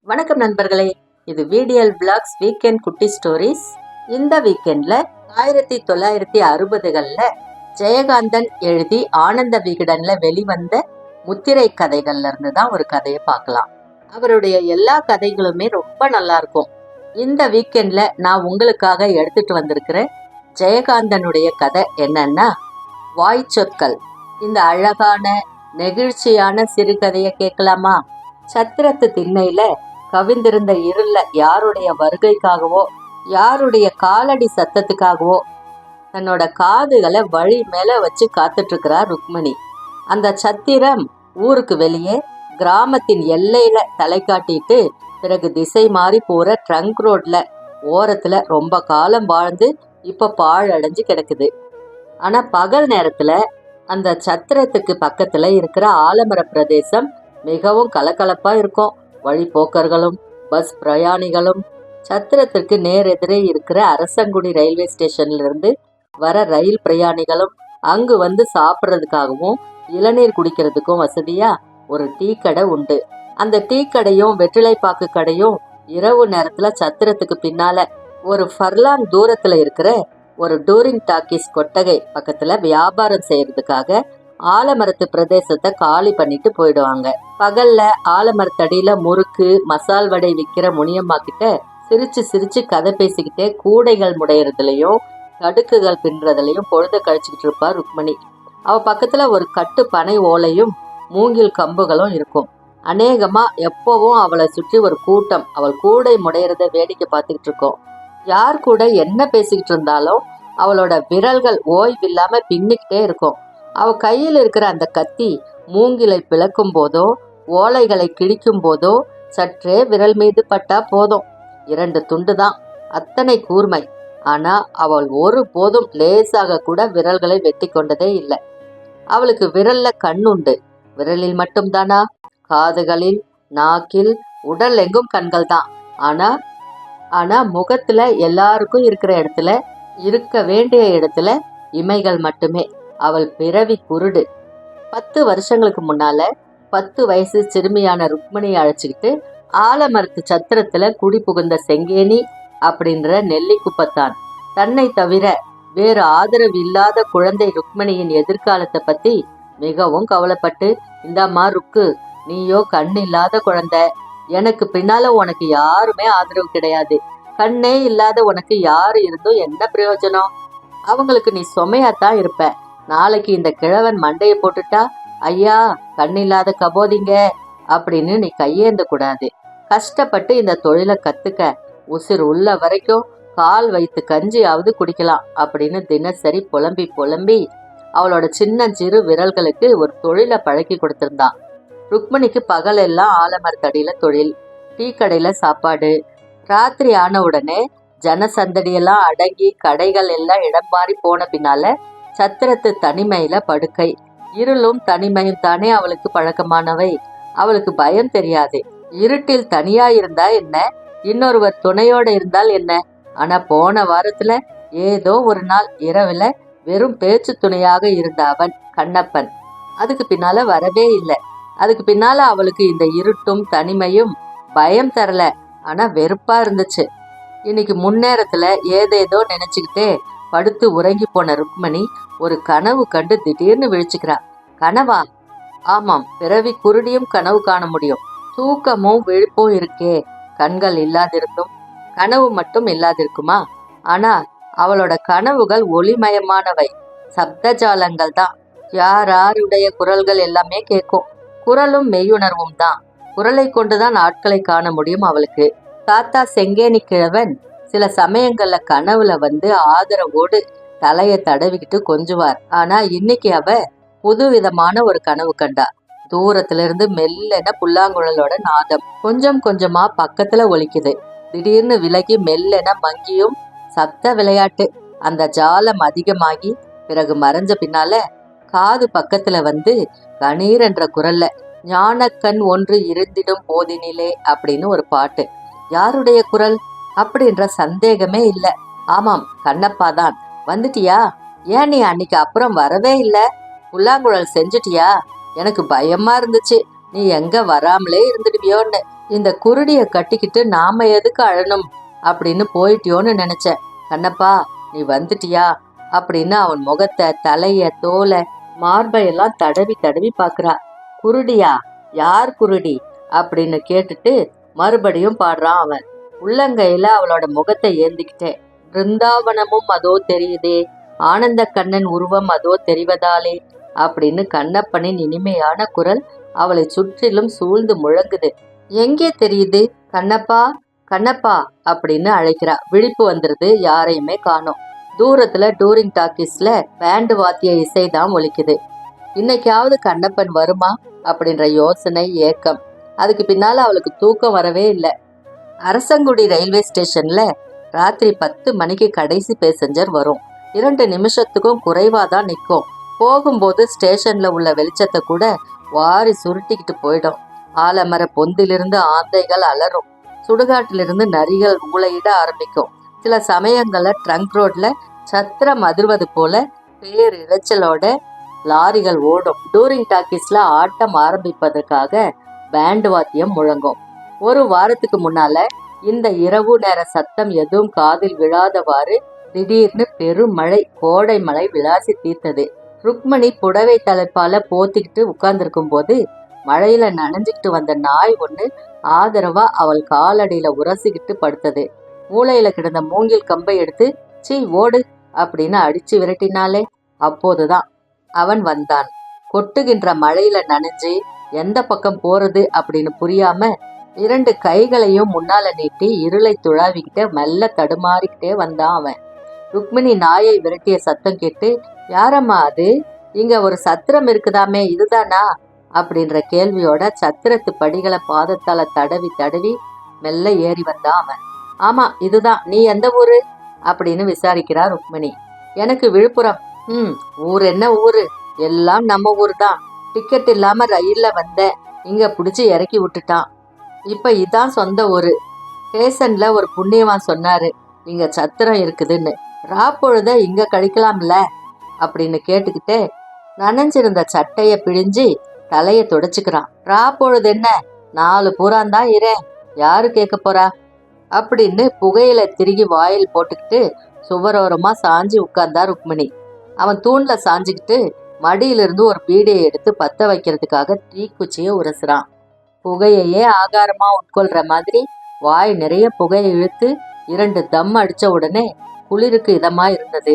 வணக்கம் நண்பர்களே, இது VDL Vlogs வீக்கெண்ட் குட்டி ஸ்டோரிஸ். இந்த வீக்கெண்ட்ல 1960களில் ஜெயகாந்தன் எழுதி ஆனந்த விகடன்ல வெளிவந்த முத்திரை கதைகள்ல இருந்து தான் ஒரு கதையை பார்க்கலாம். அவருடைய எல்லா கதைகளுமே ரொம்ப நல்லா இருக்கும். இந்த வீக்கெண்ட்ல நான் உங்களுக்காக எடுத்துட்டு வந்திருக்கிற ஜெயகாந்தனுடைய கதை என்னன்னா வாய்ச்சொற்கள். இந்த அழகான நெகிழ்ச்சியான சிறுகதையை கேட்கலாமா? சத்திரத்து திண்ணையில கவிந்திருந்த இருள யாருடைய வருகைக்காகவோ யாருடைய காலடி சத்தத்துக்காகவோ தன்னோட காதுகளை வழி மேல வச்சு காத்துட்டு இருக்கிறார் ருக்மணி. அந்த சத்திரம் ஊருக்கு வெளியே கிராமத்தின் எல்லையில தலை காட்டிட்டு பிறகு திசை மாறி போற ட்ரங்க் ரோட்ல ஓரத்துல ரொம்ப காலம் வாழ்ந்து இப்ப பாழடைஞ்சு கிடக்குது. ஆனா பகல் நேரத்துல அந்த சத்திரத்துக்கு பக்கத்துல இருக்கிற ஆலமர பிரதேசம் மிகவும் கலகலப்பா இருக்கும். வழிபோக்கர்களும் பஸ் பிரயாணிகளும் சத்திரத்திற்கு நேர் எதிரே இருக்கிற அரசங்குடி ரயில்வே ஸ்டேஷன்ல இருந்து வர ரயில் பிரயாணிகளும் அங்கு வந்து சாப்பிட்றதுக்காகவும் இளநீர் குடிக்கிறதுக்கும் வசதியா ஒரு டீ கடை உண்டு. அந்த டீ கடையும் வெற்றிலைப்பாக்கு கடையும் இரவு நேரத்துல சத்திரத்துக்கு பின்னால ஒரு ஃபர்லாங் தூரத்துல இருக்கிற ஒரு டூரிங் டாக்கீஸ் கொட்டகை பக்கத்துல வியாபாரம் செய்யறதுக்காக ஆலமரத்து பிரதேசத்தை காலி பண்ணிட்டு போயிடுவாங்க. பகல்ல ஆலமரத்தடியில முறுக்கு மசால் வடை விற்கிற முனியம்மா கிட்ட சிரிச்சு சிரிச்சு கதை பேசிக்கிட்டே கூடைகள் முடையறதுலயும் தடுக்குகள் பின்றதுலயும் பொழுத கழிச்சுக்கிட்டு இருப்பா ருக்மணி. அவ பக்கத்துல ஒரு கட்டு பனை ஓலையும் மூங்கில் கம்புகளும் இருக்கும். அநேகமா எப்பவும் அவளை சுற்றி ஒரு கூட்டம் அவள் கூடை முடையறத வேடிக்கை பார்த்துக்கிட்டு இருக்கோம். யார் கூட என்ன பேசிக்கிட்டு இருந்தாலும் அவளோட விரல்கள் ஓய்வில்லாம பின்னிக்கிட்டே இருக்கும். அவ கையில் இருக்கிற அந்த கத்தி மூங்கிலை பிளக்கும் போதோ ஓலைகளை கிழிக்கும் போதோ சற்றே விரல் மீது பட்டா போதும், 2 துண்டு தான், அத்தனை கூர்மை. ஆனா அவள் ஒரு போதும் லேசாக கூட விரல்களை வெட்டி கொண்டதே இல்லை. அவளுக்கு விரல்ல கண்ணுண்டு. விரலில் மட்டும்தானா? காதுகளில், நாக்கில், உடல் எங்கும் கண்கள் தான். ஆனா முகத்துல எல்லாருக்கும் இருக்கிற இடத்துல, இருக்க வேண்டிய இடத்துல இமைகள் மட்டுமே. அவள் பிறவி குருடு. 10 வருஷங்களுக்கு முன்னால 10 வயசு சிறுமியான ருக்மணியை அழைச்சிக்கிட்டு ஆலமரத்து சத்திரத்துல குடி புகுந்த செங்கேனி அப்படின்ற நெல்லிக்குப்பத்தான் தன்னை தவிர வேறு ஆதரவு இல்லாத குழந்தை ருக்மணியின் எதிர்காலத்தை பத்தி மிகவும் கவலைப்பட்டு, இந்தாம்மா ருக்கு, நீயோ கண் இல்லாத குழந்தை, எனக்கு பின்னால உனக்கு யாருமே ஆதரவு கிடையாது, கண்ணே இல்லாத உனக்கு யாரு இருந்தும் என்ன பிரயோஜனம், அவங்களுக்கு நீ சுமையாத்தான் இருப்ப, நாளைக்கு இந்த கிழவன் மண்டையை போட்டுட்டா ஐயா கண்ணில்லாத கபோதிங்க அப்படின்னு நீ கையேந்த கூடாது, கஷ்டப்பட்டு இந்த தொழிலை கத்துக்க, உசிர் உள்ள வரைக்கும் கால் வைத்து கஞ்சியாவது குடிக்கலாம் அப்படின்னு தினசரி புலம்பி அவளோட சின்னஞ்சிறு விரல்களுக்கு ஒரு தொழிலை பழக்கி கொடுத்திருந்தான். ருக்மணிக்கு பகல் எல்லாம் ஆலமரத்தடியில தொழில், டீ கடையில சாப்பாடு. ராத்திரி ஆன உடனே ஜனசந்தடியெல்லாம் அடங்கி கடைகள் எல்லாம் இடம் மாறி போன பின்னால சத்திரத்து தனிமையில படுக்கை. இருளும் தனிமையும் தானே அவளுக்கு பழக்கமானவை. அவளுக்கு பயம் தெரியாது. இருட்டில் தனியா இருந்தா என்ன, இன்னொருவர் துணையோட இருந்தால் என்ன. ஆனா போன வாரத்துல ஏதோ ஒரு நாள் இரவுல வெறும் பேச்சு துணையாக இருந்த அவன் கண்ணப்பன் அதுக்கு பின்னால வரவே இல்லை. அதுக்கு பின்னால அவளுக்கு இந்த இருட்டும் தனிமையும் பயம் தரல, ஆனா வெறுப்பா இருந்துச்சு. இன்னைக்கு முன்னேரத்துல ஏதேதோ நினைச்சுக்கிட்டே படுத்து உறங்கி போன ருக்மணி ஒரு கனவு கண்டு திடீர்னு விழிச்சுக்கிறா. கனவா? ஆமாம், பிறவி குருடியும் கனவு காண முடியும். தூக்கமும் விழிப்பும் இருக்கே. கண்கள் இல்லாதிருந்தும் கனவு மட்டும் இல்லாதிருக்குமா? ஆனா அவளோட கனவுகள் ஒளிமயமானவை, சப்தஜாலங்கள் தான். யாருடைய குரல்கள் எல்லாமே கேட்கும். குரலும் மெய்யுணர்வும் தான். குரலை கொண்டுதான் ஆட்களை காண முடியும் அவளுக்கு. தாத்தா செங்கேனி கிழவன் சில சமயங்கள்ல கனவுல வந்து ஆதரவோடு தலைய தடவிக்கிட்டு கொஞ்சுவார். ஆனா இன்னைக்கு அவ புதுவிதமான ஒரு கனவு கண்டா. தூரத்துல இருந்து மெல்லென புல்லாங்குழலோட நாதம் கொஞ்சம் கொஞ்சமா பக்கத்துல ஒலிக்குது. திடீர்னு விலகி மெல்லென மங்கியும் சப்த விளையாட்டு. அந்த ஜாலம் அதிகமாகி பிறகு மறைஞ்ச பின்னால காது பக்கத்துல வந்து கணீர் என்ற குரல்ல ஞானக்கண் ஒன்று இருந்திடும் போதினிலே அப்படின்னு ஒரு பாட்டு. யாருடைய குரல் அப்படின்ற சந்தேகமே இல்லை. ஆமாம், கண்ணப்பா தான். வந்துட்டியா? ஏன் நீ அன்னைக்கு அப்புறம் வரவே இல்லை? புல்லாங்குழல் செஞ்சுட்டியா? எனக்கு பயமா இருந்துச்சு, நீ எங்க வராமலே இருந்துடுவியோன்னு. இந்த குருடிய கட்டிக்கிட்டு நாம எதுக்கு அழணும் அப்படின்னு போயிட்டியோன்னு நினைச்சேன். கண்ணப்பா நீ வந்துட்டியா அப்படின்னு அவன் முகத்தை, தலைய, தோலை, மார்பையெல்லாம் தடவி தடவி பாக்குறா. குருடியா? யார் குருடி அப்படின்னு கேட்டுட்டு மறுபடியும் பாடுறான் அவன். உள்ளங்கையில அவளோட முகத்தை ஏந்திக்கிட்டே, பிருந்தாவனமும் அதோ தெரியுதே, ஆனந்த கண்ணன் உருவம் அதோ தெரிவதாலே அப்படின்னு கண்ணப்பனின் இனிமையான குரல் அவளை சுற்றிலும் சூழ்ந்து முழங்குது. எங்கே தெரியுது? கண்ணப்பா கண்ணப்பா அப்படின்னு அழைக்கிறா. விழிப்பு வந்துருது. யாரையுமே காணோம். தூரத்துல டூரிங் டாக்கீஸ்ல பேண்டு வாத்திய இசைதான் ஒலிக்குது. இன்னைக்காவது கண்ணப்பன் வருமா அப்படின்ற யோசனை, ஏக்கம். அதுக்கு பின்னால அவளுக்கு தூக்கம் வரவே இல்லை. அரசங்குடி ரயில்வே ஸ்டேஷன்ல ராத்திரி 10 மணிக்கு கடைசி பேசஞ்சர் வரும். 2 நிமிஷத்துக்கும் குறைவாதான் நிற்கும். போகும்போது ஸ்டேஷன்ல உள்ள வெளிச்சத்தை கூட வாரி சுருட்டிக்கிட்டு போயிடும். ஆலமர பொந்திலிருந்து ஆந்தைகள் அலறும். சுடுகாட்டிலிருந்து நரிகள் ஊளையிட ஆரம்பிக்கும். சில சமயங்கள்ல ட்ரங்க் ரோட்ல சத்திரம் அதிர்வது போல பேரிரைச்சலோட லாரிகள் ஓடும். டூரிங் டாக்கீஸ்ல ஆட்டம் ஆரம்பிப்பதற்காக பேண்டு வாத்தியம் முழங்கும். ஒரு வாரத்துக்கு முன்னால இந்த இரவு நேர சத்தம் எதுவும் காதில் விழாதவாறு திடீர்னு பெருமழை, கோடை மழை விளாசி தீர்த்தது. ருக்மணி புடவை தலைப்பால போத்திக்கிட்டு உட்கார்ந்துருக்கும் போது மழையில நனைஞ்சுக்கிட்டு வந்த நாய் ஒண்ணு ஆதரவா அவள் காலடியில உரசிக்கிட்டு படுத்தது. மூளையில கிடந்த மூங்கில் கம்பை எடுத்து சீ ஓடு அப்படின்னு அடிச்சு விரட்டினாலே. அப்போதுதான் அவன் வந்தான். கொட்டுகின்ற மழையில நனைஞ்சு எந்த பக்கம் போறது அப்படின்னு புரியாம 2 கைகளையும் முன்னால நீட்டி இருளை துழாவிக்கிட்டே மெல்ல தடுமாறிக்கிட்டே வந்தான் அவன். ருக்மிணி நாயை விரட்டிய சத்தம் கேட்டு, யாரம்மா அது? இங்க ஒரு சத்திரம் இருக்குதாமே, இதுதானா அப்படின்ற கேள்வியோட சத்திரத்து படிகளை பாதத்தால தடவி தடவி மெல்ல ஏறி வந்தான் அவன். ஆமா இதுதான். நீ எந்த ஊரு அப்படின்னு விசாரிக்கிறா ருக்மிணி. எனக்கு விழுப்புரம். ஊர் என்ன ஊரு? எல்லாம் நம்ம ஊர் தான். டிக்கெட் இல்லாம ரயில்ல வந்தேன். இங்க புடிச்சு இறக்கி விட்டுட்டான். இப்ப இதான் சொந்த ஊரு. ஸ்டேஷன்ல ஒரு புண்ணியவான் சொன்னாரு இங்க சத்திரம் இருக்குதுன்னு. ராப்பொழுத இங்க கழிக்கலாம்ல அப்படின்னு கேட்டுக்கிட்டே நனைஞ்சிருந்த சட்டைய பிழிஞ்சு தலைய துடைச்சுக்கிறான். ராப்பொழுது என்ன, 4 பூராந்தான் இரேன், யாரு கேட்க போறா அப்படின்னு புகையில திருகி வாயில் போட்டுக்கிட்டு சுவரோரமா சாஞ்சி உட்கார்ந்தா ருக்மிணி. அவன் தூண்ல சாஞ்சிக்கிட்டு மடியிலிருந்து ஒரு பீடியை எடுத்து பத்த வைக்கிறதுக்காக தீக்குச்சியை உரசுறான். புகையையே ஆகாரமா உட்கொள்ற மாதிரி வாய் நிறைய புகையை இழுத்து 2 தம் அடிச்ச உடனே குளிருக்கு இதமா இருந்தது.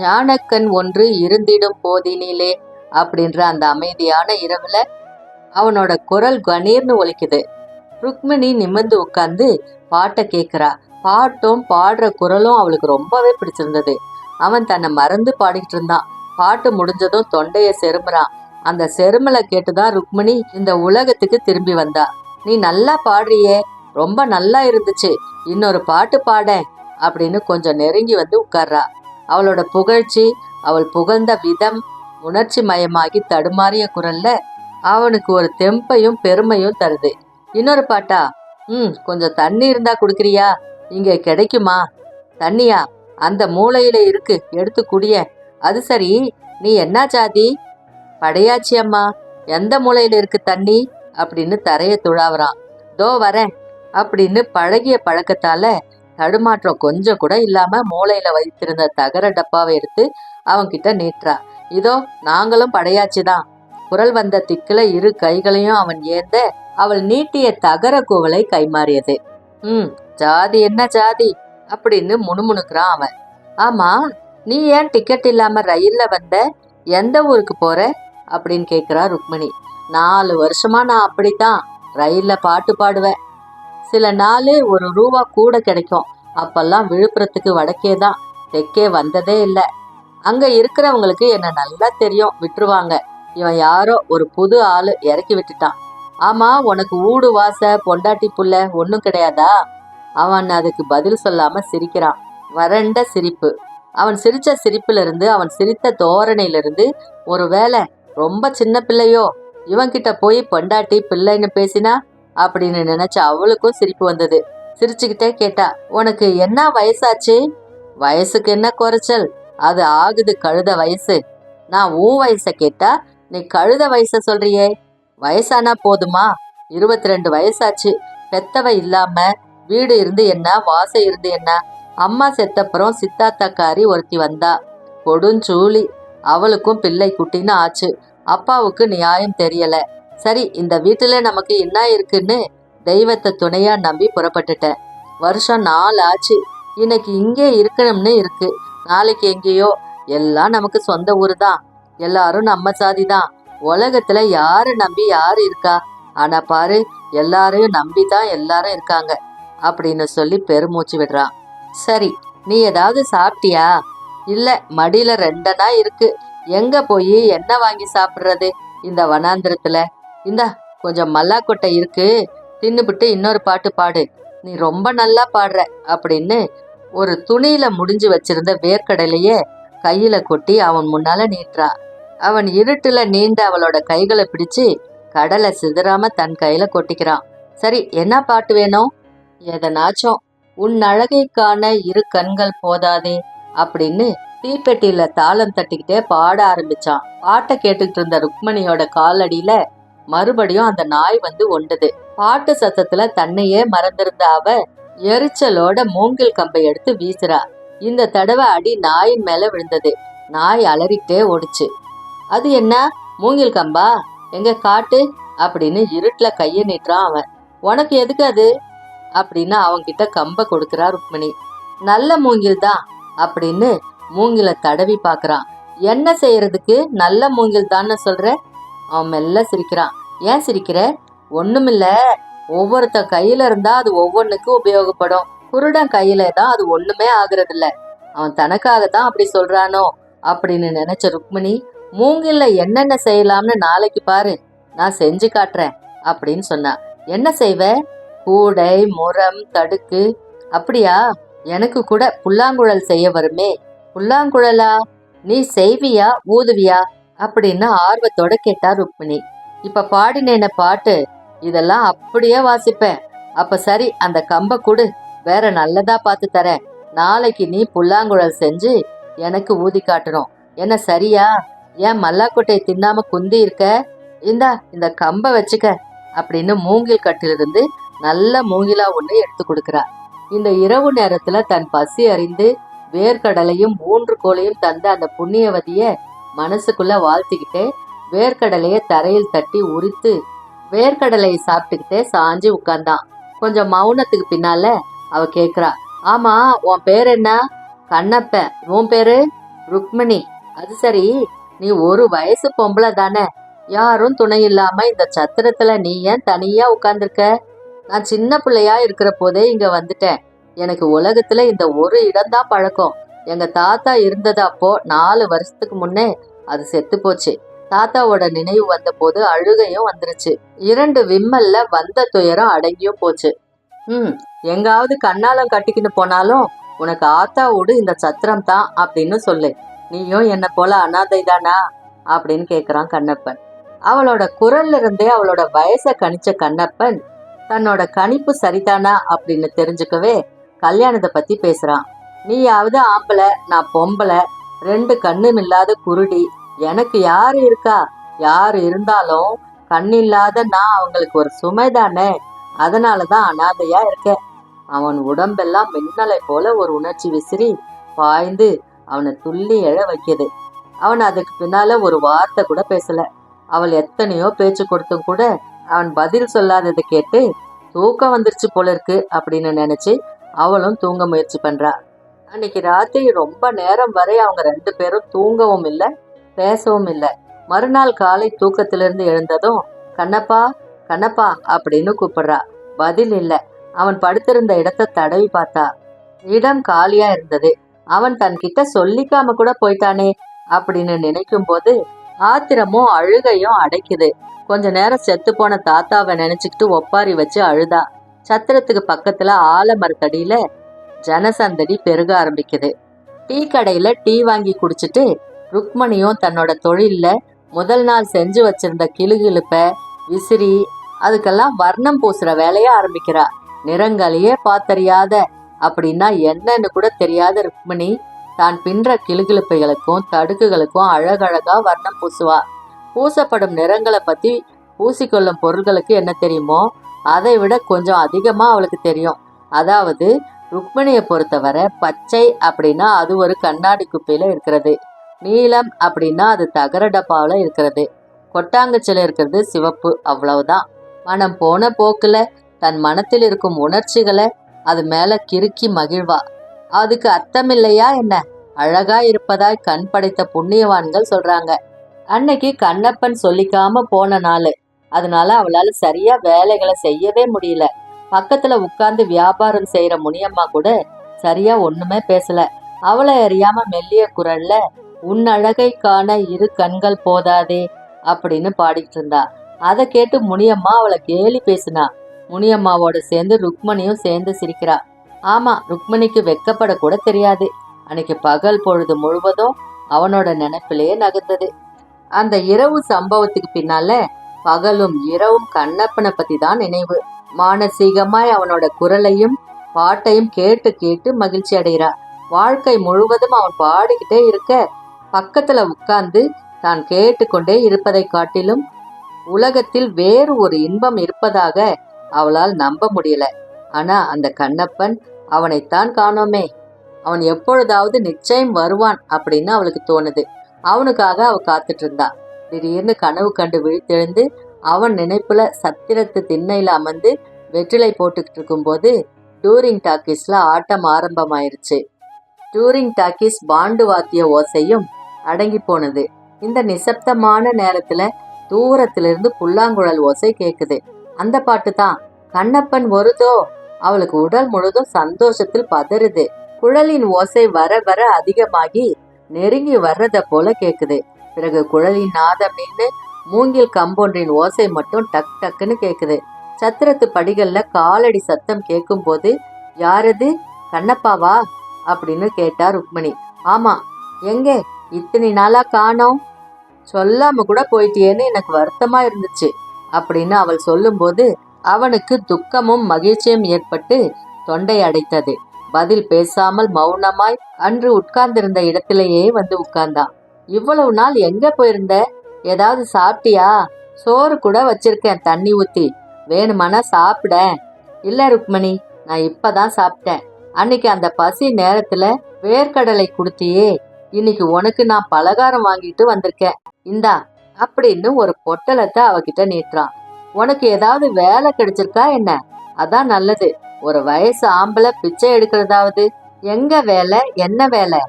ஞானக்கண் ஒன்று இருந்திடும் போதினிலே அப்படின்ற அந்த அமைதியான இரவுல அவனோட குரல் கணீர்னு ஒலிக்குது. ருக்மிணி நிமிர்ந்து உட்கார்ந்து பாட்டை கேட்கிறா. பாட்டும் பாடுற குரலும் அவளுக்கு ரொம்பவே பிடிச்சிருந்தது. அவன் தன்னை மறந்து பாடிக்கிட்டு இருந்தான். பாட்டு முடிஞ்சதும் தொண்டைய செருமுறான். அந்த செருமலை கேட்டுதான் ருக்மிணி இந்த உலகத்துக்கு திரும்பி வந்தா. நீ நல்லா பாடுறியே, ரொம்ப நல்லா இருந்துச்சு, இன்னொரு பாட்டு பாட அப்படின்னு கொஞ்சம் நெருங்கி வந்து உட்கார்றா. அவளோட புகழ்ச்சி, அவள் புகழ்ந்த விதம் உணர்ச்சி மயமாகி தடுமாறிய குரல்ல அவனுக்கு ஒரு தெம்பையும் பெருமையும் தருது. இன்னொரு பாட்டா? கொஞ்சம் தண்ணி இருந்தா குடுக்குறியா? இங்க கிடைக்குமா? தண்ணியா? அந்த மூலையில இருக்கு, எடுத்து குடிய. அது சரி, நீ என்ன ஜாதி? படையாச்சி அம்மா. எந்த மூலையில இருக்கு தண்ணி அப்படின்னு தரைய துழாவறான். தோ வரேன் அப்படின்னு பழகிய பழக்கத்தால தடுமாற்றம் கொஞ்சம் கூட இல்லாம மூளையில வைத்திருந்த தகர டப்பாவை எடுத்து அவன்கிட்ட நீட்டுறா. இதோ நாங்களும் படையாச்சிதான். குரல் வந்த திக்குல 2 கைகளையும் அவன் ஏந்த அவள் நீட்டிய தகர குவளை கைமாறியது. ஜாதி என்ன ஜாதி அப்படின்னு முணுமுணுக்கிறான் அவன். ஆமா, நீ ஏன் டிக்கெட் இல்லாம ரயில்ல வந்த? எந்த ஊருக்கு போற அப்படின்னு கேட்கிறா ருக்மிணி. 4 வருஷமா நான் அப்படித்தான் ரயில்ல பாட்டு பாடுவேன். சில நாள் 1 ரூபா கூட கிடைக்கும். அப்பெல்லாம் விழுப்புரத்துக்கு வடக்கே தான், தெற்கே வந்ததே இல்லை. அங்க இருக்கிறவங்களுக்கு என்ன நல்லா தெரியும், விட்டுருவாங்க. இவன் யாரோ ஒரு புது ஆளு இறக்கி விட்டுட்டான். ஆமா, உனக்கு ஊடு வாச பொண்டாட்டி புள்ள ஒன்னும் கிடையாதா? அவன் அதுக்கு பதில் சொல்லாம சிரிக்கிறான். வறண்ட சிரிப்பு. அவன் சிரிச்ச சிரிப்புல இருந்து, அவன் சிரித்த தோரணையிலிருந்து ஒருவேளை ரொம்ப சின்ன பிள்ளையோ, இவன்கிட்ட போய் பொண்டாட்டி பிள்ளைன்னு பேசினா அப்படின்னு நினைச்ச அவளுக்கும் சிரிப்பு வந்தது. சிரிச்சுக்கிட்டே கேட்டா, உனக்கு என்ன வயசாச்சு? வயசுக்கு என்ன குறைச்சல், அது ஆகுது கழுத வயசு. நான் உன் வயசை கேட்டா நீ கழுத வயச சொல்றியே. வயசானா போதுமா? 22 வயசாச்சு. பெத்தவ இல்லாம வீடு இருந்து என்ன, வாசம் இருந்து என்ன? அம்மா செத்தப்புறம் சித்தாத்தாக்காரி ஒருத்தி வந்தா, கொடுஞ்சூலி. அவளுக்கும் பிள்ளை குட்டின்னு ஆச்சு. அப்பாவுக்கு நியாயம் தெரியல. சரி, இந்த வீட்டுல நமக்கு என்ன இருக்குன்னு தெய்வத்தை துணையா நம்பி புறப்பட்டுட்டேன். வருஷம் 4 ஆச்சு. இன்னைக்கு இங்கே இருக்கணும்னு இருக்கு, நாளைக்கு எங்கேயோ. எல்லாம் நமக்கு சொந்த ஊரு தான். எல்லாரும் நம்ம சாதி தான். உலகத்துல யாரு நம்பி யாரு இருக்கா? ஆனா பாரு, எல்லாரையும் நம்பிதான் எல்லாரும் இருக்காங்க அப்படின்னு சொல்லி பெருமூச்சு விடுறான். சரி, நீ ஏதாவது சாப்பிட்டியா? இல்ல, மடியில 2 அணா இருக்கு. எங்க போய் என்ன வாங்கி சாப்பிடுறது இந்த வனாந்திரத்துல? இந்தா கொஞ்சம் மல்லாக்கொட்டை இருக்கு, தின்னுபிட்டு இன்னொரு பாட்டு பாடு. நீ ரொம்ப நல்லா பாடுற அப்படின்னு ஒரு துணியில முடிஞ்சு வச்சிருந்த வேர்க்கடலையே கையில கொட்டி அவன் முன்னால நீட்டுறா. அவன் இருட்டுல நீண்ட அவளோட கைகளை பிடிச்சு கடலை சிதறாம தன் கையில கொட்டிக்கிறான். சரி, என்ன பாட்டு வேணும்? எதனாச்சும். உன் அழகை காண 2 கண்கள் போதாதே அப்படின்னு தீப்பெட்டியில தாளம் தட்டிக்கிட்டே பாட ஆரம்பிச்சான். பாட்டை கேட்டுக்கிட்டு இருந்த ருக்மணியோட காலடியில மறுபடியும் அந்த நாய் வந்து ஒண்டுது. பாட்டு சத்தத்துல தன்னையே மறந்திருந்த அவ எரிச்சலோட மூங்கில் கம்பை எடுத்து வீசுறா. இந்த தடவை அடி நாயின் மேல விழுந்தது. நாய் அலறிக்கிட்டே ஓடிச்சு. அது என்ன, மூங்கில் கம்பா? எங்க காட்டு அப்படின்னு இருட்டுல கைய நீட்டுறான் அவன். உனக்கு எதுக்கு அது அப்படின்னு அவன்கிட்ட கம்ப கொடுக்கறா ருக்மணி. நல்ல மூங்கில் தான் அப்படின்னு மூங்கில தடவி பாக்குறான். என்ன செய்யறதுக்கு நல்ல மூங்கில் தான்னு சொல்ற? அவன் மெல்ல சிரிக்கிறான். ஏன் சிரிக்கிற? ஒண்ணுமில்ல, ஒவ்வொருத்த கையில இருந்தா அது ஒவ்வொன்னுக்கு உபயோகப்படும். குருடன் கையில தான் அது ஒண்ணுமே ஆகுறது இல்ல. அவன் தனக்காகத்தான் அப்படி சொல்றானோ அப்படின்னு நினைச்ச ருக்மணி, மூங்கில்ல என்னென்ன செய்யலாம்னு நாளைக்கு பாரு, நான் செஞ்சு காட்டுறேன் அப்படின்னு சொன்னா. என்ன செய்வ? கூடை, முறம், தடுக்கு. அப்படியா? எனக்கு கூட புல்லாங்குழல் செய்ய வருமே. புல்லாங்குழலா? நீ செய்வியா ஊதுவியா அப்படின்னு ஆர்வத்தோட கேட்டா ருக்மிணி. இப்ப பாடினேன பாட்டு, இதெல்லாம் அப்படியே வாசிப்பேன். அப்ப சரி, அந்த கம்ப கொடு, வேற நல்லதா பார்த்து தரேன். நாளைக்கு நீ புல்லாங்குழல் செஞ்சு எனக்கு ஊதி காட்டணும். என்ன சரியா? ஏன் மல்லாக்கொட்டையை தின்னாம குந்தி இருக்க? இந்த கம்ப வச்சுக்க அப்படின்னு மூங்கில் கட்டிலிருந்து நல்ல மூங்கிலா ஒண்ணு எடுத்து கொடுக்கறா. இந்த இரவு நேரத்துல தன் பசி அறிந்து வேர்க்கடலையும் 3 கோலையும் தந்த அந்த புண்ணியவதிய மனசுக்குள்ள வாழ்த்திக்கிட்டே வேர்க்கடலைய தரையில் தட்டி உரித்து வேர்க்கடலையை சாப்பிட்டுக்கிட்டே சாஞ்சு உட்கார்ந்தான். கொஞ்சம் மௌனத்துக்கு பின்னால அவ கேக்குறா, ஆமா, உன் பேர் என்ன? கண்ணப்பன். உன் பேரு? ருக்மணி. அது சரி, நீ ஒரு வயசு பொம்பளை தானே? யாரும் துணை இல்லாம இந்த சத்திரத்துல நீ ஏன் தனியா உட்கார்ந்துருக்க? நான் சின்ன பிள்ளையா இருக்கிற போதே இங்க வந்துட்டேன். எனக்கு உலகத்துல இந்த ஒரு இடம்தான் பழக்கம். எங்க தாத்தா இருந்தது அப்போ 4 வருஷத்துக்கு முன்னே அது செத்து போச்சு. தாத்தாவோட நினைவு வந்த போது அழுகையும் வந்துருச்சு. 2 விம்மல்ல வந்த துயரம் அடங்கியும் போச்சு. எங்காவது கண்ணாலம் கட்டிக்கிட்டு போனாலும் உனக்கு ஆத்தா வீடு இந்த சத்திரம் தான் அப்படின்னு சொல்லு. நீயும் என்ன போல அனாதை தானா அப்படின்னு கேக்குறான் கண்ணப்பன். அவளோட குரல்ல இருந்தே அவளோட வயசை கணிச்ச கண்ணப்பன் தன்னோட கணிப்பு சரிதானா அப்படின்னு தெரிஞ்சுக்கவே கல்யாணத்தை பத்தி பேசுறான். நீயாவது ஆம்பளை, நான் பொம்பளை, 2 கண்ணும் இல்லாத குருடி. எனக்கு யாரு இருக்கா? யாரு இருந்தாலும் கண்ணில்லாத நான் அவங்களுக்கு ஒரு சுமை தானே. அதனாலதான் அனாதையா இருக்க. அவன் உடம்பெல்லாம் மின்னலை போல ஒரு உணர்ச்சி விசிறி பாய்ந்து அவனை துள்ளி எழ வைக்கிது. அவன் அதுக்கு பின்னால ஒரு வார்த்தை கூட பேசல. அவள் எத்தனையோ பேச்சு கொடுத்தும் கூட அவன் பதில் சொல்லாததை கேட்டு தூக்கம் வந்துருச்சு போல இருக்கு அப்படின்னு நினைச்சு அவளும் தூங்க முயற்சி பண்றா. அன்னைக்கு ராத்திரி ரொம்ப நேரம் வரை அவங்க 2 பேரும் தூங்கவும் இல்லை, பேசவும் இல்லை. மறுநாள் காலை தூக்கத்திலிருந்து எழுந்ததும் கண்ணப்பா கண்ணப்பா அப்படின்னு கூப்பிடுறா. பதில் இல்லை. அவன் படுத்திருந்த இடத்தை தடவி பார்த்தா. இடம் காலியா இருந்தது. அவன் தன்கிட்ட சொல்லிக்காம கூட போயிட்டானே அப்படின்னு நினைக்கும் போது ஆத்திரமும் அழுகையும் அடைக்குது. கொஞ்ச நேரம் செத்து போன தாத்தாவை நினைச்சுக்கிட்டு ஒப்பாரி வச்சு அழுதா. சத்திரத்துக்கு பக்கத்துல ஆலமரத்தடியில ஜனசந்தடி பெருக ஆரம்பிக்குது. டீ கடையில டீ வாங்கி குடிச்சிட்டு ருக்மணியும் தன்னோட தொழில்ல முதல் நாள் செஞ்சு வச்சிருந்த கிளுகிழுப்ப விசிறி அதுக்கெல்லாம் வர்ணம் பூசுற வேலைய ஆரம்பிக்கிறா. நிறங்களையே பார்த்தறியாத அப்படின்னா என்னன்னு கூட தெரியாத ருக்மணி தான் பின்ற கிளுகிழுப்பைகளுக்கும் தடுக்குகளுக்கும் அழகழகா வர்ணம் பூசுவா. பூசப்படும் நிறங்களை பத்தி பூசிக்கொள்ளும் பொருள்களுக்கு என்ன தெரியுமோ அதை விட கொஞ்சம் அதிகமா அவளுக்கு தெரியும். அதாவது ருக்மிணியை பொறுத்தவரை பச்சை அப்படின்னா அது ஒரு கண்ணாடி குப்பையில இருக்கிறது, நீலம் அப்படின்னா அது தகர டப்பாவில் இருக்கிறது, கொட்டாங்கச்சில இருக்கிறது சிவப்பு, அவ்வளவுதான். மனம் போன போக்குல தன் மனத்தில் இருக்கும் உணர்ச்சிகளை அது மேல கிறுக்கி மகிழ்வா. அதுக்கு அர்த்தம் இல்லையா என்ன? அழகா இருப்பதாய் கண் படைத்த புண்ணியவான்கள் சொல்றாங்க. அன்னைக்கு கண்ணப்பன் சொல்லிக்காம போன நாள், அதனால அவளால சரியா வேலைகளை செய்யவே முடியல. பக்கத்துல உட்கார்ந்து வியாபாரம் செய்யற முனியம்மா கூட சரியா ஒண்ணுமே பேசல. அவளை அறியாம மெல்லிய குரல்ல உன் அழகை காண இரு கண்கள் போதாதே அப்படின்னு பாடிட்டு இருந்தா. அதை கேட்டு முனியம்மா அவளை கேலி பேசினா. முனியம்மாவோட சேர்ந்து ருக்மணியும் சேர்ந்து சிரிக்கிறா. ஆமா, ருக்மணிக்கு வெக்கப்பட கூட தெரியாது. அன்னைக்கு பகல் பொழுது முழுவதும் அவனோட நினைப்பிலேயே நகர்ந்தது. அந்த இரவு சம்பவத்துக்கு பின்னால பகலும் இரவும் கண்ணப்பனை பத்தி தான் நினைவு. மானசீகமாய் அவனோட குரலையும் பாட்டையும் கேட்டு கேட்டு மகிழ்ச்சி அடைகிறா. வாழ்க்கை முழுவதும் அவன் பாடிக்கிட்டே இருக்க பக்கத்துல உட்கார்ந்து தான் கேட்டுக்கொண்டே இருப்பதை காட்டிலும் உலகத்தில் வேறு ஒரு இன்பம் இருப்பதாக அவளால் நம்ப முடியல. ஆனா அந்த கண்ணப்பன் அவனைத்தான் காணோமே. அவன் எப்பொழுதாவது நிச்சயம் வருவான் அப்படின்னு அவளுக்கு தோணுது. அவனுக்காக அவ காத்துட்டு இருந்தா. திடீர்னு கனவு கண்டு விழித்தெழுந்து அவன் நினைப்புல சத்திரத்து திண்ணையில அமர்ந்து வெற்றிலை போட்டுக்கிட்டு இருக்கும்போது டூரிங் டாக்கீஸ்ல ஆட்டம் ஆரம்பமாயிருச்சு. டூரிங் டாக்கீஸ் பாண்டு வாத்திய ஓசையும் அடங்கி போனது. இந்த நிசப்தமான நேரத்துல தூரத்திலிருந்து புல்லாங்குழல் ஓசை கேக்குது. அந்த பாட்டு தான். கண்ணப்பன் வருதோ? அவளுக்கு உடல் முழுதும் சந்தோஷத்தில் பதறுது. குழலின் ஓசை வர வர அதிகமாகி நெருங்கி வர்றத போல கேக்குது. பிறகு குழலின் நாதம் நின்று மூங்கில் கம்பொன்றின் ஓசை மட்டும் டக் டக்குன்னு கேக்குது. சத்திரத்து படிகள்ல காலடி சத்தம் கேட்கும் போது யாரது? கண்ணப்பாவா அப்படின்னு கேட்டா ருக்மணி. ஆமா. எங்கே இத்தனை நாளா காணோம்? சொல்லாம கூட போயிட்டியேன்னு எனக்கு வருத்தமா இருந்துச்சு அப்படின்னு அவள் சொல்லும்போது அவனுக்கு துக்கமும் மகிழ்ச்சியும் ஏற்பட்டு தொண்டை அடைத்தது. பதில் பேசாமல் மௌனமாய் அன்று உட்கார்ந்திருந்த இடத்திலேயே வந்து உட்கார்ந்தான். இவ்வளவு நாள் எங்க போயிருந்த? ஏதாவது சாப்பிட்டியா? சோறு கூட வச்சிருக்கேன், தண்ணி ஊத்தி, வேணுமானா சாப்பிட. இல்ல ருக்மணி, நான் இப்பதான் சாப்பிட்டேன். அன்னைக்கு அந்த பசி நேரத்துல வேர்க்கடலை கொடுத்தியே, இன்னைக்கு உனக்கு நான் பலகாரம் வாங்கிட்டு வந்திருக்கேன், இந்தா அப்படின்னு ஒரு பொட்டலத்தை அவகிட்ட நீட்டுறான். உனக்கு ஏதாவது வேலை கிடைச்சிருக்கா என்ன? அதான் நல்லது. ஒரு வயசு ஆம்பளை பிச்சை எடுக்கிறதாவது. எங்க வேலை? என்ன வேலை?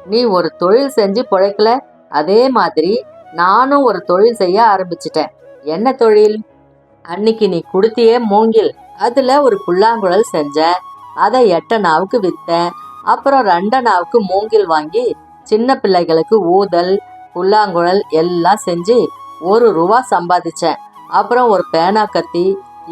நீ ஒரு தொழில் செஞ்சு பிழைக்கல, அதே மாதிரி நானும் ஒரு தொழில் செய்ய ஆரம்பிச்சிட்டேன். என்ன தொழில்? அன்னைக்கு நீ குடுத்தியே மூங்கில், அதுல ஒரு புல்லாங்குழல் செஞ்சேன். அதை 8 நாவுக்கு வித்தேன். அப்புறம் 2 நாவுக்கு மூங்கில் வாங்கி சின்ன பிள்ளைகளுக்கு ஊதல் புல்லாங்குழல் எல்லாம் செஞ்சு 1 ரூபா சம்பாதிச்சேன். அப்புறம் ஒரு பேனா கத்தி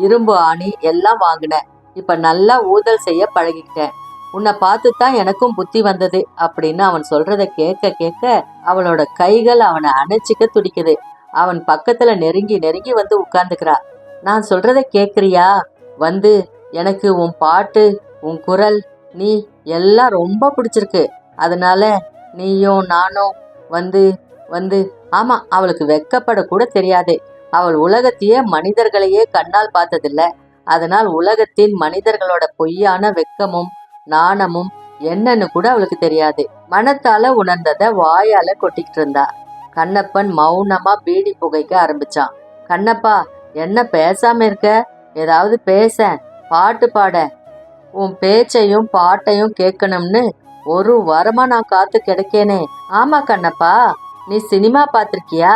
இரும்பு ஆணி எல்லாம் வாங்கினேன். இப்ப நல்லா ஊதல் செய்ய பழகிக்கிட்டேன். உன்னை பார்த்து தான் எனக்கும் புத்தி வந்தது அப்படின்னு அவன் சொல்றத கேட்க கேட்க அவளோட கைகள் அவனை அணைச்சிக்க துடிக்குது. அவன் பக்கத்துல நெருங்கி நெருங்கி வந்து உட்கார்ந்துக்கிறா. நான் சொல்றத கேக்குறியா? வந்து எனக்கு உன் பாட்டு, உன் குரல், நீ எல்லாம் ரொம்ப பிடிச்சிருக்கு. அதனால நீயும் நானும் வந்து வந்து ஆமா, அவளுக்கு வெக்கப்பட கூட தெரியாது. அவள் உலகத்தையே மனிதர்களையே கண்ணால் பார்த்ததில்ல. அதனால் உலகத்தின் மனிதர்களோட பொய்யான வெக்கமும் நாணமும் என்னன்னு கூட அவளுக்கு தெரியாது. மனத்தால உணர்ந்தத வாயால கொட்டிக்கிட்டு இருந்தா. கண்ணப்பன் மௌனமா பீடி புகைக்க ஆரம்பிச்சான். கண்ணப்பா, என்ன பேசாம இருக்க? ஏதாவது பேச, பாட்டு பாட. உன் பேச்சையும் பாட்டையும் கேட்கணும்னு 1 வாரமா நான் காத்து கிடக்கேனே. ஆமா கண்ணப்பா, நீ சினிமா பார்த்திருக்கியா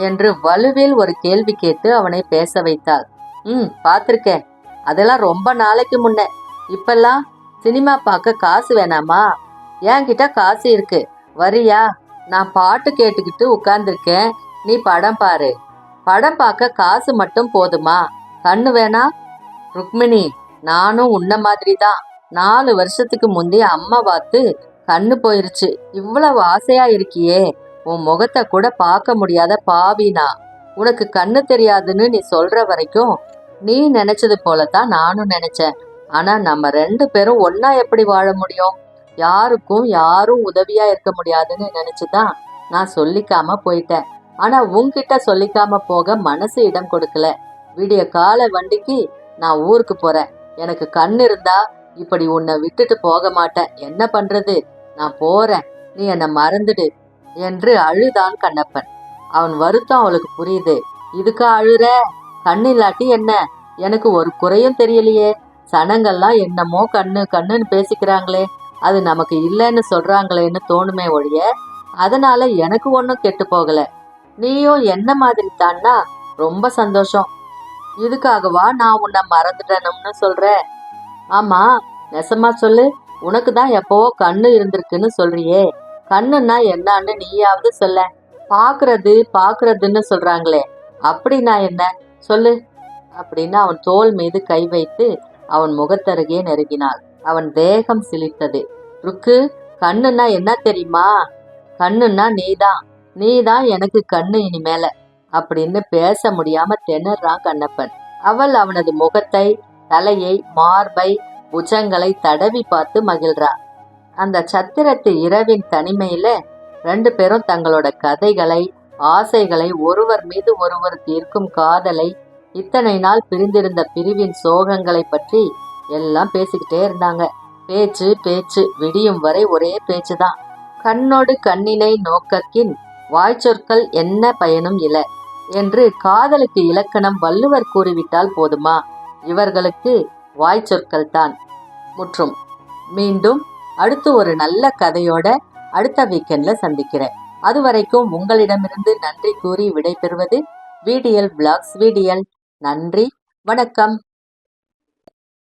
என்று வலுவில் ஒரு கேள்வி கேட்டு அவனை பேச வைத்தாள். பார்த்திருக்கேன். அதெல்லாம் ரொம்ப நாளைக்கு முன்ன. இப்பெல்லாம் சினிமா பார்க்க காசு வேணாமா? என்கிட்ட காசு இருக்கு, வரியா? நான் பாட்டு கேட்டுக்கிட்டு உட்கார்ந்துருக்கேன், நீ படம் பாரு. படம் பார்க்க காசு மட்டும் போதுமா? கண்ணு வேணா? ருக்மிணி, நானும் உன்ன மாதிரி தான். 4 வருஷத்துக்கு முந்தைய அம்மா பார்த்து கண்ணு போயிருச்சு. இவ்வளவு ஆசையா இருக்கியே, உன் முகத்தை கூட பார்க்க முடியாத பாவினா. உனக்கு கண்ணு தெரியாதுன்னு நீ சொல்ற வரைக்கும் நீ நினைச்சது போலதான் நானும் நினைச்சேன். ஆனா நம்ம 2 பேரும் ஒன்னா எப்படி வாழ முடியும்? யாருக்கும் யாரும் உதவியா இருக்க முடியாதுன்னு நினைச்சுதான் நான் சொல்லிக்காம போயிட்டேன். ஆனா உன்கிட்ட சொல்லிக்காம போக மனசு இடம் கொடுக்கல. விடிய கால வண்டிக்கு நான் ஊருக்கு போறேன். எனக்கு கண் இருந்தா இப்படி உன்னை விட்டுட்டு போக மாட்டேன். என்ன பண்றது? நான் போறேன், நீ என்னை மறந்துடு என்று அழுதான் கண்ணப்பன். அவன் வருத்தம் அவளுக்கு புரியுது. இதுக்கா அழுற? கண்ணில்லாட்டி என்ன? எனக்கு ஒரு குறையும் தெரியலையே. சனங்கள்லாம் என்னமோ கண்ணு கண்ணுன்னு பேசிக்கிறாங்களே, அது நமக்கு இல்லைன்னு சொல்றாங்களேன்னு தோணுமே ஒழிய அதனால எனக்கு ஒன்றும் கெட்டு போகல. நீயும் என்ன மாதிரி தான்னா ரொம்ப சந்தோஷம். இதுக்காகவா நான் உன்னை மறந்துட்டேனும்னு சொல்ற? ஆமா, நெசமா சொல்லு. உனக்கு தான் எப்பவோ கண்ணு இருந்திருக்குன்னு சொல்றியே, கண்ணுன்னா என்னான்னு நீயாவது சொல்ல. பாக்குறதுன்னு சொல்றாங்களே, அப்படின்னா என்ன சொல்லு அப்படின்னு அவன் தோள் மீது கை வைத்து அவன் முகத்தருகே நெருங்கினாள். அவன் தேகம் சிலித்தது. ருக்கு, கண்ணுன்னா என்ன தெரியுமா? கண்ணுன்னா நீதான் எனக்கு கண்ணு இனிமேல அப்படின்னு பேச முடியாம திணறான் கண்ணப்பன். அவள் அவனது முகத்தை, தலையை, மார்பை, புஜங்களை தடவி பார்த்து மகிழ்றா. அந்த சத்திரத்து இரவின் தனிமையில 2 பேரும் தங்களோட கதைகளை, ஆசைகளை, ஒருவர் மீது ஒருவர் தீர்க்கும் காதலை, இத்தனை நாள் பிரிந்திருந்த பிரிவின் சோகங்களை பற்றி எல்லாம் பேசிக்கிட்டே இருந்தாங்க. பேச்சு பேச்சு, விடியும் வரை ஒரே பேச்சுதான். கண்ணோடு கண்ணினை நோக்கக்கின் வாய்ச்சொற்கள் என்ன பயனும் இல என்று காதலுக்கு இலக்கணம் வள்ளுவர் கூறிவிட்டால் போதுமா? இவர்களுக்கு வாய்ச்சொற்கள் தான். முற்றும். மீண்டும் அடுத்து ஒரு நல்ல கதையோட அடுத்த வீக்கெண்ட்ல சந்திக்கிறேன். அது வரைக்கும் உங்களிடமிருந்து நன்றி கூறி விடைபெறுவது VDL Vlogs VDL. நன்றி, வணக்கம்.